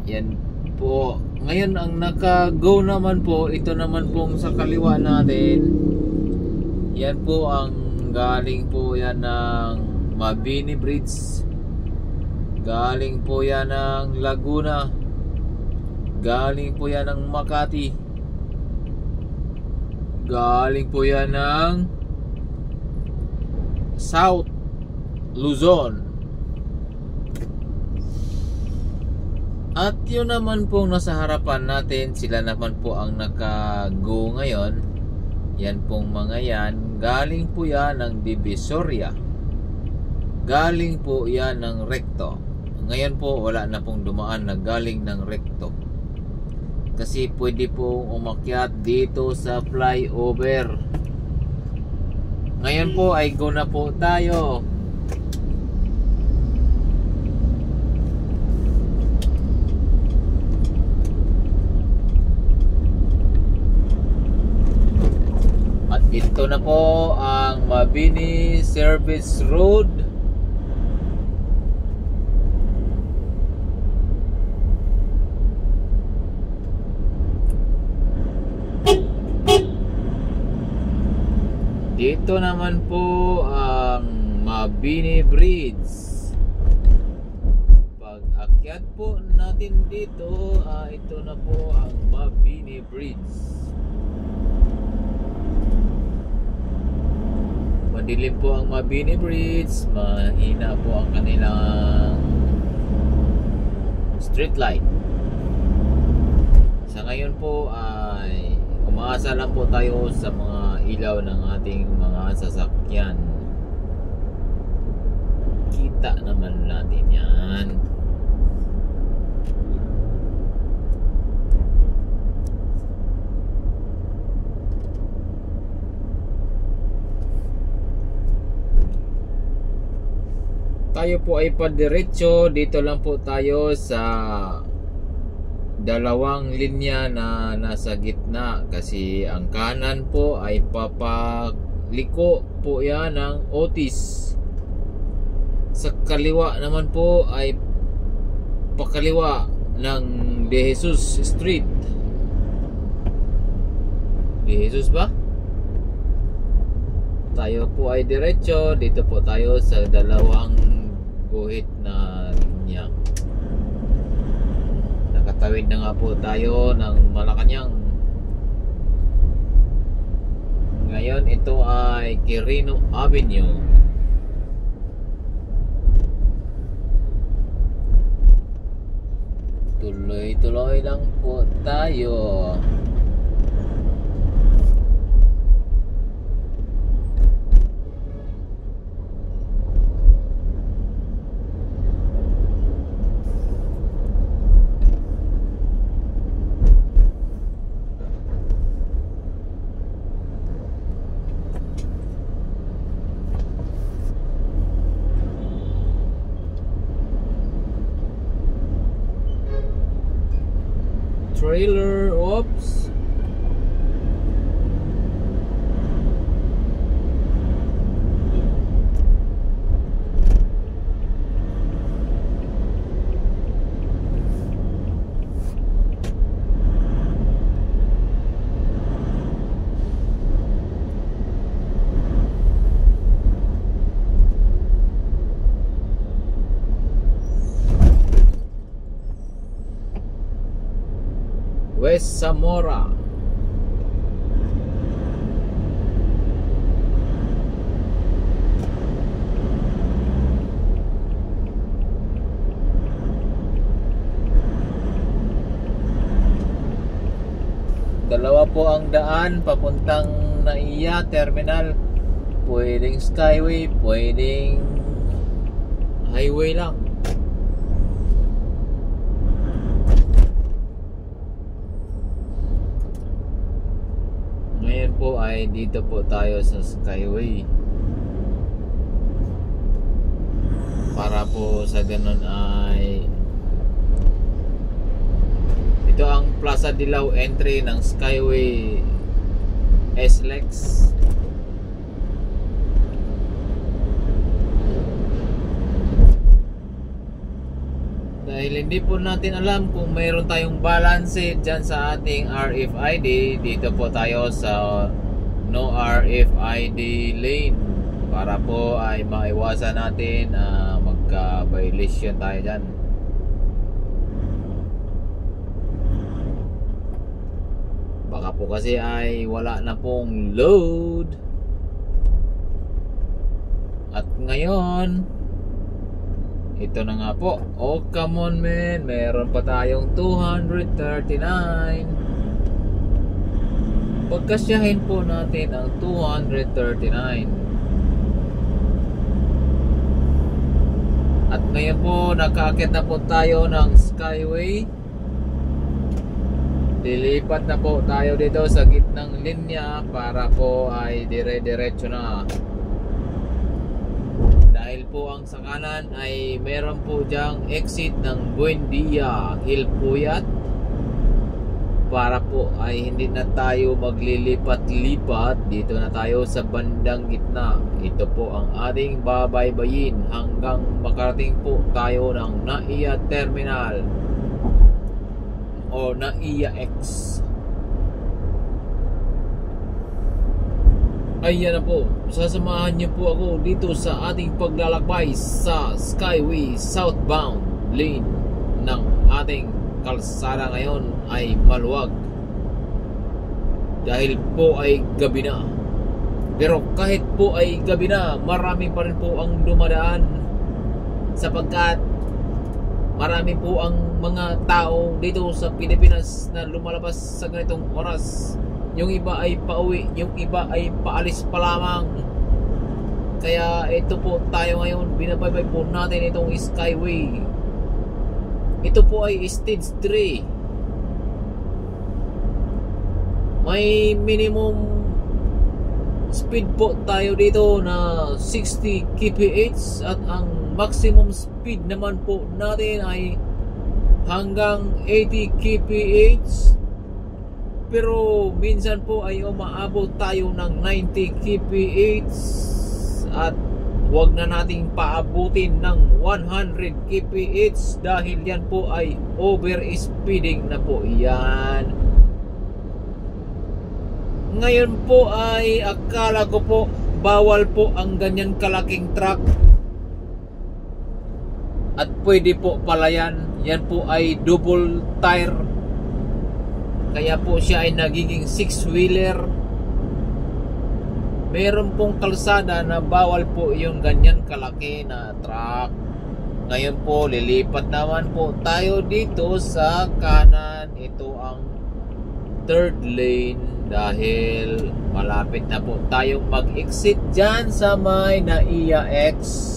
Yan po. Ngayon ang naka-go naman po, ito naman pong sa kaliwa natin. Yan po ang galing po yan ng Mabini Bridge. Galing po yan ng Laguna. Galing po yan ng Makati. Galing po yan ng South Luzon. At yun naman pong nasa harapan natin, sila naman po ang naka-go ngayon. Yan pong mga yan, galing po yan ng Divisoria. Galing po yan ng Recto. Ngayon po wala na pong dumaan na galing ng Recto. Kasi pwede pong umakyat dito sa flyover. Ngayon po ay go na po tayo. At ito na po ang Mabini Service Road. Dito naman po ang Mabini Bridge. Pag akyat po natin dito, ito na po ang Mabini Bridge. Madilim po ang Mabini Bridge, mahina po ang kanilang street light. Sa ngayon po ay umaasa lang po tayo sa mga ilaw ng ating mga sasakyan. Kita naman natin yan. Tayo po ay padiretso. Dito lang po tayo sa dalawang linya na nasa gitna, kasi ang kanan po ay papaliko po yan ng Otis. Sa kaliwa naman po ay pakaliwa ng De Jesus Street. De Jesus ba? Tayo po ay diretso. Dito po tayo sa dalawang guhit na linya. Nakatawid na nga po tayo ng Malacanang. Ngayon ito ay Quirino Avenue. Tuloy-tuloy lang po tayo. Trailer, oops. West Zamora. Dalawa po ang daan papuntang NAIA Terminal. Pwedeng Skyway, pwedeng highway lang. Ngayon po ay dito po tayo sa Skyway, para po sa ganun ay ito ang Plaza Dilaw entry ng Skyway SLEX. dahil hindi po natin alam kung mayroon tayong balance dyan sa ating RFID, dito po tayo sa no RFID lane para po ay maiwasan natin magka-violation tayo dyan. Baka po kasi ay wala na pong load. At ngayon, ito na nga po. Oh, come on man. Meron pa tayong 239. Pagkasyahin po natin ang 239. At ngayon po, nakaakit na po tayo ng Skyway. Lilipat na po tayo dito sa gitnang linya para po ay dire-diretso na. Dahil po ang sa kanan ay meron po diyang exit ng Buendia Hilpuyat para po ay hindi na tayo maglilipat-lipat. Dito na tayo sa bandang gitna. Ito po ang ating babaybayin hanggang makarating po tayo ng NAIA Terminal o NAIA X. Ayan na po, sasamahan niyo po ako dito sa ating paglalakbay sa Skyway southbound lane ng ating kalsada. Ngayon ay maluwag dahil po ay gabi na. Pero kahit po ay gabi na, marami pa rin po ang dumadaan sapagkat marami po ang mga tao dito sa Pilipinas na lumalabas sa ganitong oras. Yung iba ay pauwi, yung iba ay paalis pa lamang. Kaya ito po tayo ngayon, binabaybay po natin itong Skyway. Ito po ay stage 3. May minimum speed po tayo dito na 60 kph at ang maximum speed naman po natin ay hanggang 80 kph. Pero minsan po ay umaabot tayo ng 90 kph at huwag na nating paabutin ng 100 kph dahil yan po ay over speeding na po yan. Ngayon po ay akala ko po bawal po ang ganyan kalaking truck at pwede po pala yan. Yan po ay double tire. Kaya po siya ay nagiging 6-wheeler. Meron pong kalsada na bawal po yung ganyan kalaki na truck. Ngayon po, lilipat naman po tayo dito sa kanan. Ito ang third lane dahil malapit na po tayong mag-exit dyan sa may NAIA X.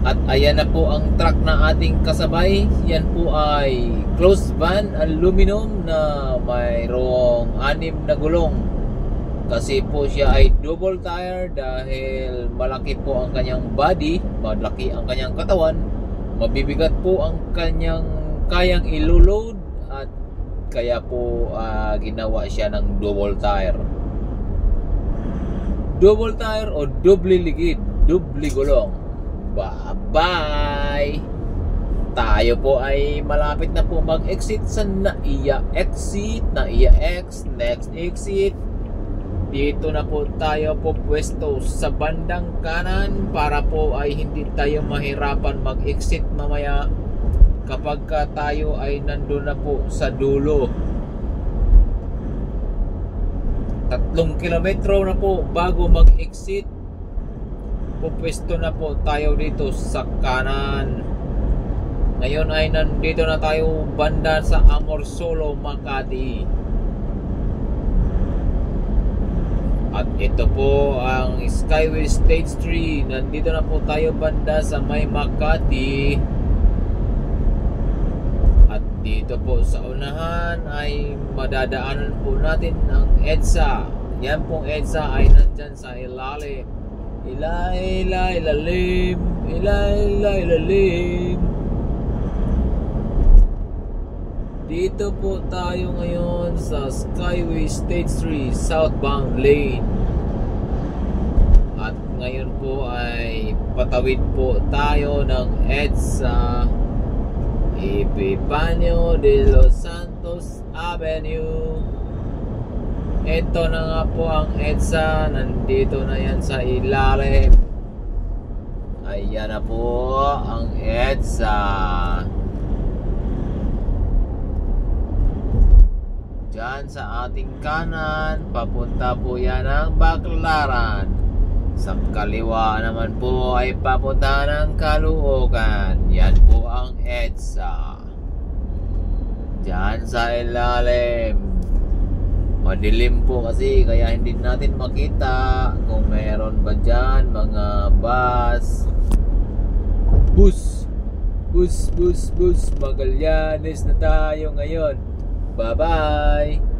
At ayan na po ang truck na ating kasabay. Yan po ay closed van aluminum na mayroong 6 na gulong. Kasi po siya ay double tire dahil malaki po ang kanyang body, malaki ang kanyang katawan, mabibigat po ang kanyang kayang iloload at kaya po ginawa siya ng double tire. Double tire o doble ligid, doble gulong. Bye-bye! Tayo po ay malapit na po mag-exit sa NAIA Exit, NAIA X, next exit. Dito na po tayo po pwesto sa bandang kanan para po ay hindi tayo mahirapan mag-exit mamaya kapag tayo ay nandun na po sa dulo. 3 kilometro na po bago mag-exit. Pupwesto na po tayo dito sa kanan. Ngayon ay nandito na tayo banda sa Amorsolo, Makati. At ito po ang Skyway Stage 3. Nandito na po tayo banda sa may Makati. At dito po sa unahan ay madadaanan po natin ang EDSA. Yan pong EDSA ay nandyan sa ilalim. Ilalim. Dito po tayo ngayon sa Skyway Stage 3 southbound lane. At ngayon po ay Patawid po tayo ng EDSA Epifanio de los Santos Avenue. Ito na nga po ang EDSA. Nandito na yan sa ilalim. Ayan na po ang EDSA. Diyan sa ating kanan, papunta po yan ang Baclaran. Sa kaliwa naman po ay papunta ng Caloocan. Yan po ang EDSA. Diyan sa ilalim. Madilim po kasi kaya hindi natin makita kung meron ba dyan mga bus. Bus Magallanes na tayo ngayon. Bye-bye!